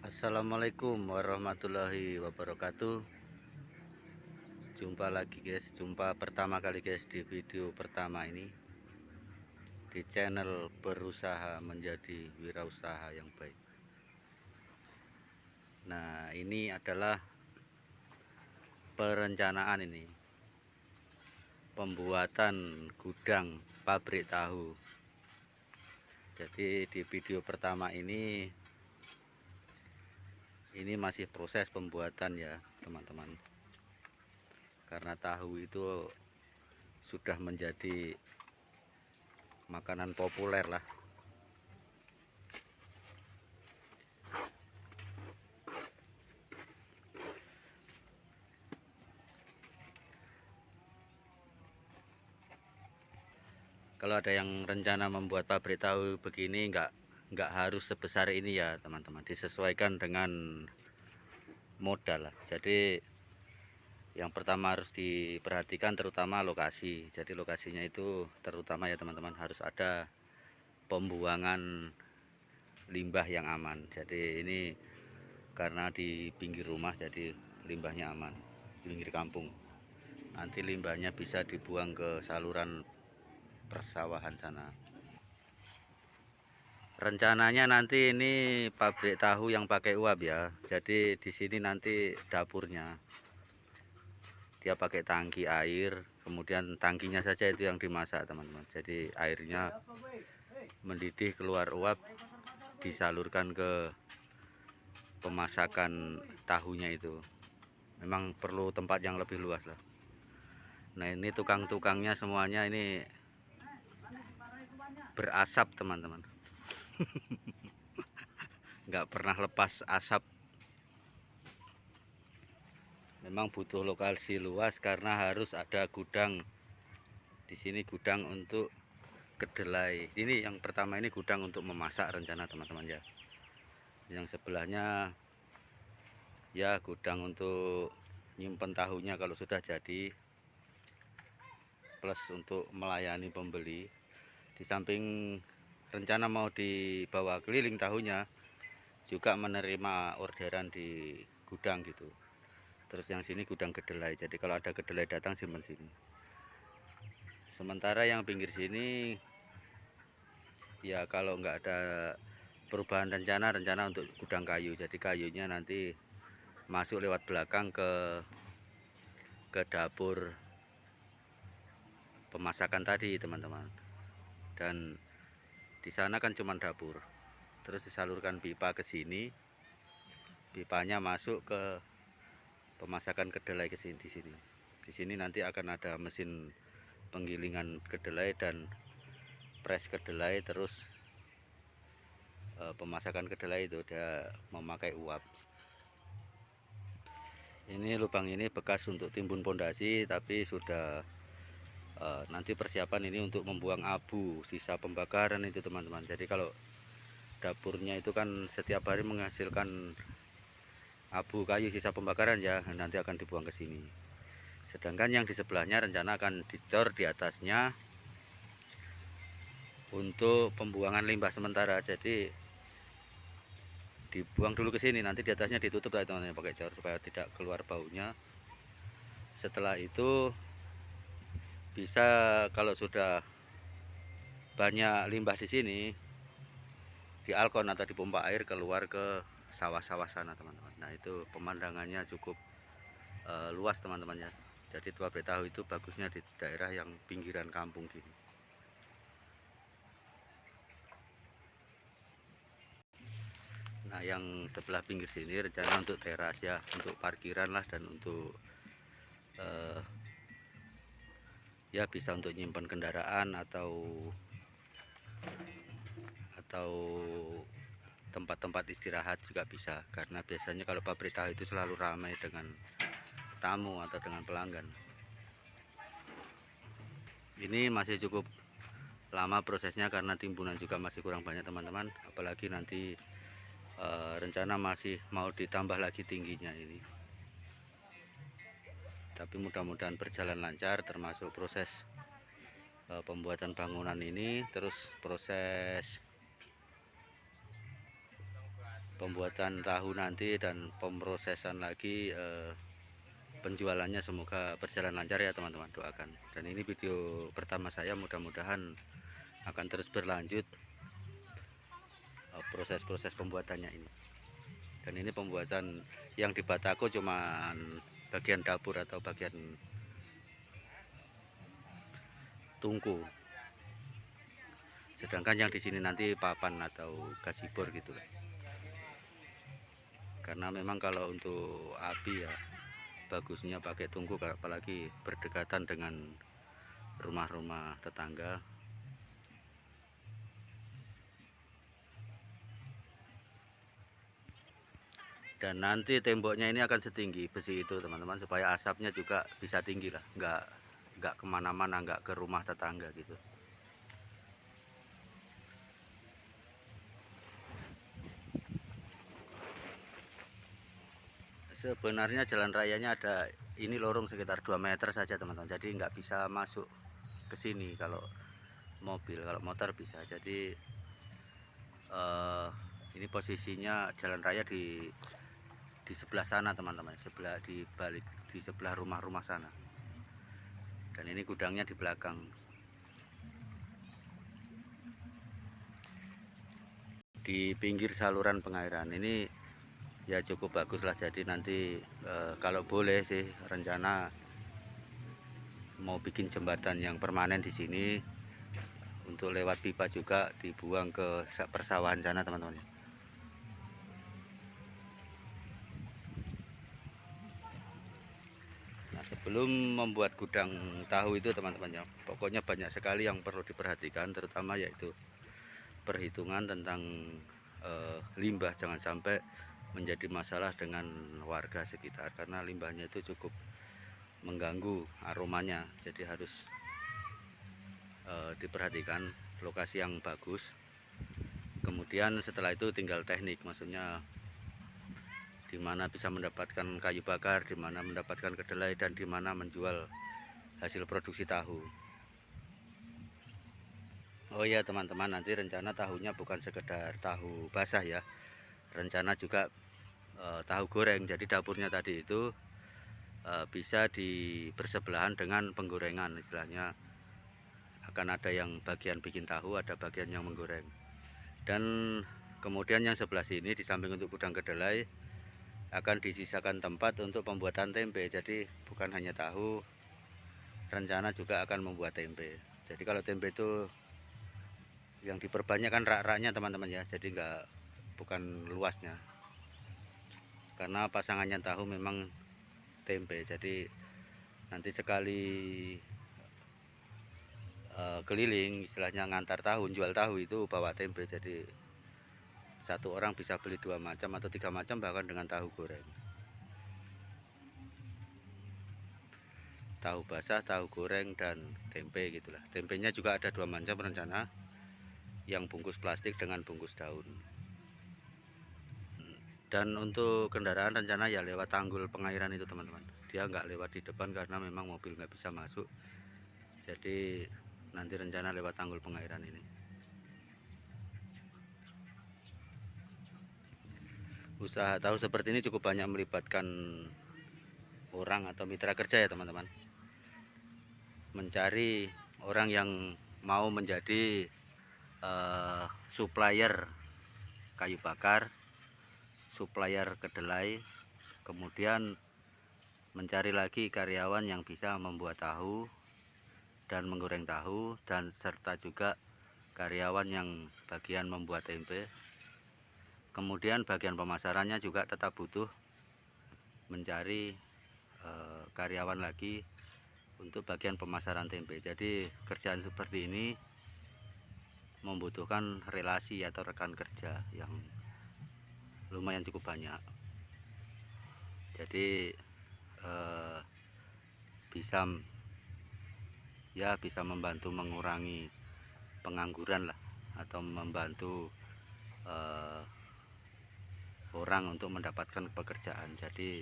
Assalamualaikum warahmatullahi wabarakatuh. Jumpa lagi guys, jumpa pertama kali guys di video pertama ini di channel Berusaha Menjadi Wirausaha yang Baik. Nah, ini adalah perencanaan ini pembuatan gudang pabrik tahu. Jadi di video pertama ini masih proses pembuatan ya teman-teman, karena tahu itu sudah menjadi makanan populer lah. Kalau ada yang rencana membuat pabrik tahu begini, nggak harus sebesar ini ya teman-teman, disesuaikan dengan modal lah. Jadi yang pertama harus diperhatikan terutama lokasi. Jadi lokasinya itu terutama ya teman-teman, harus ada pembuangan limbah yang aman. Jadi ini karena di pinggir rumah, jadi limbahnya aman, di pinggir kampung. Nanti limbahnya bisa dibuang ke saluran persawahan sana. Rencananya nanti ini pabrik tahu yang pakai uap ya. Jadi di sini nanti dapurnya dia pakai tangki air, kemudian tangkinya saja itu yang dimasak teman-teman. Jadi airnya mendidih keluar uap, disalurkan ke pemasakan tahunya itu. Memang perlu tempat yang lebih luas lah. Nah, ini tukang-tukangnya semuanya ini berasap teman-teman. Nggak pernah lepas asap. Memang butuh lokasi luas karena harus ada gudang. Di sini gudang untuk kedelai. Ini yang pertama, ini gudang untuk memasak rencana teman-teman ya. Yang sebelahnya ya gudang untuk nyimpen tahunya kalau sudah jadi, plus untuk melayani pembeli. Di samping rencana mau dibawa keliling tahunya, juga menerima orderan di gudang gitu. Terus yang sini gudang kedelai, jadi kalau ada kedelai datang simpan sini. Sementara yang pinggir sini ya kalau nggak ada perubahan rencana untuk gudang kayu. Jadi kayunya nanti masuk lewat belakang ke dapur pemasakan tadi teman-teman. Dan di sana kan cuma dapur. Terus disalurkan pipa ke sini. Pipanya masuk ke pemasakan kedelai ke sini di sini. Di sini nanti akan ada mesin penggilingan kedelai dan press kedelai, terus pemasakan kedelai itu dia memakai uap. Ini lubang ini bekas untuk timbun pondasi, tapi sudah nanti persiapan ini untuk membuang abu sisa pembakaran itu teman-teman. Jadi kalau dapurnya itu kan setiap hari menghasilkan abu kayu sisa pembakaran ya, nanti akan dibuang ke sini. Sedangkan yang di sebelahnya rencana akan dicor di atasnya untuk pembuangan limbah sementara. Jadi dibuang dulu ke sini, nanti di atasnya ditutup lah teman-teman pakai cor supaya tidak keluar baunya. Setelah itu bisa, kalau sudah banyak limbah di sini, di alkon atau dipompa air keluar ke sawah-sawah sana teman-teman. Nah, itu pemandangannya cukup luas teman-teman ya. Jadi pabrik tahu itu bagusnya di daerah yang pinggiran kampung gini. Nah, yang sebelah pinggir sini rencana untuk teras ya, untuk parkiran lah, dan untuk ya bisa untuk nyimpan kendaraan atau tempat-tempat istirahat juga bisa, karena biasanya kalau pabrik tahu itu selalu ramai dengan tamu atau dengan pelanggan. Ini masih cukup lama prosesnya karena timbunan juga masih kurang banyak teman-teman, apalagi nanti rencana masih mau ditambah lagi tingginya ini. Tapi mudah-mudahan berjalan lancar, termasuk proses pembuatan bangunan ini, terus proses pembuatan tahu nanti dan pemrosesan lagi, penjualannya semoga berjalan lancar ya teman-teman, doakan. Dan ini video pertama saya, mudah-mudahan akan terus berlanjut proses-proses pembuatannya ini. Dan ini pembuatan yang di Batako cuman bagian dapur atau bagian tungku, sedangkan yang di sini nanti papan atau gasibor gitu. Karena memang kalau untuk api ya bagusnya pakai tungku, apalagi berdekatan dengan rumah-rumah tetangga. Dan nanti temboknya ini akan setinggi besi itu teman-teman, supaya asapnya juga bisa tinggi lah, nggak kemana-mana, nggak ke rumah tetangga gitu. Sebenarnya jalan rayanya ada ini lorong sekitar 2 meter saja teman-teman, jadi nggak bisa masuk ke sini kalau mobil. Kalau motor bisa. Jadi ini posisinya jalan raya di sebelah sana teman-teman, sebelah di balik, di sebelah rumah-rumah sana. Dan ini gudangnya di belakang, di pinggir saluran pengairan. Ini ya cukup bagus lah. Jadi nanti kalau boleh sih rencana mau bikin jembatan yang permanen di sini, untuk lewat pipa juga dibuang ke persawahan sana teman-teman. Nah, sebelum membuat gudang tahu itu teman-teman ya, pokoknya banyak sekali yang perlu diperhatikan, terutama yaitu perhitungan tentang limbah. Jangan sampai menjadi masalah dengan warga sekitar, karena limbahnya itu cukup mengganggu aromanya. Jadi harus diperhatikan lokasi yang bagus. Kemudian setelah itu tinggal teknik, maksudnya di mana bisa mendapatkan kayu bakar, di mana mendapatkan kedelai, dan di mana menjual hasil produksi tahu. Oh iya teman-teman, nanti rencana tahunya bukan sekedar tahu basah ya, rencana juga tahu goreng. Jadi dapurnya tadi itu bisa bersebelahan dengan penggorengan, istilahnya akan ada yang bagian bikin tahu, ada bagian yang menggoreng. Dan kemudian yang sebelah sini di samping untuk gudang kedelai akan disisakan tempat untuk pembuatan tempe. Jadi bukan hanya tahu, rencana juga akan membuat tempe. Jadi kalau tempe itu yang diperbanyak kan rak-raknya teman-teman ya, jadi bukan luasnya, karena pasangannya tahu memang tempe. Jadi nanti sekali keliling, istilahnya ngantar tahu, jual tahu itu bawa tempe. Jadi satu orang bisa beli 2 macam atau 3 macam bahkan dengan tahu goreng. Tahu basah, tahu goreng, dan tempe gitulah. Tempenya juga ada 2 macam rencana, yang bungkus plastik dengan bungkus daun. Dan untuk kendaraan rencana ya lewat tanggul pengairan itu teman-teman, dia nggak lewat di depan karena memang mobil nggak bisa masuk. Jadi nanti rencana lewat tanggul pengairan ini. Usaha tahu seperti ini cukup banyak melibatkan orang atau mitra kerja ya teman-teman, mencari orang yang mau menjadi supplier kayu bakar, supplier kedelai, kemudian mencari lagi karyawan yang bisa membuat tahu dan menggoreng tahu, dan serta juga karyawan yang bagian membuat tempe. Kemudian bagian pemasarannya juga tetap butuh mencari karyawan lagi untuk bagian pemasaran tempe. Jadi kerjaan seperti ini membutuhkan relasi atau rekan kerja yang lumayan cukup banyak. Jadi bisa membantu mengurangi pengangguran lah, atau membantu orang untuk mendapatkan pekerjaan. Jadi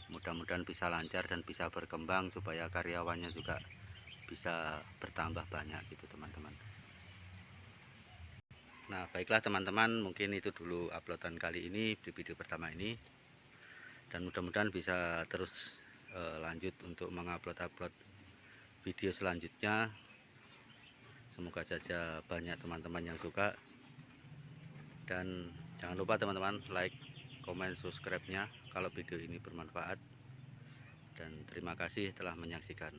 mudah-mudahan bisa lancar dan bisa berkembang supaya karyawannya juga bisa bertambah banyak gitu teman-teman. Nah, baiklah teman-teman, mungkin itu dulu uploadan kali ini di video pertama ini, dan mudah-mudahan bisa terus lanjut untuk mengupload video selanjutnya. Semoga saja banyak teman-teman yang suka, dan jangan lupa teman-teman like, komen, subscribe-nya kalau video ini bermanfaat. Dan terima kasih telah menyaksikan.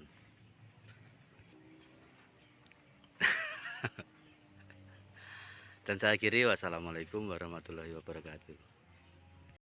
Dan saya akhiri, wassalamualaikum warahmatullahi wabarakatuh.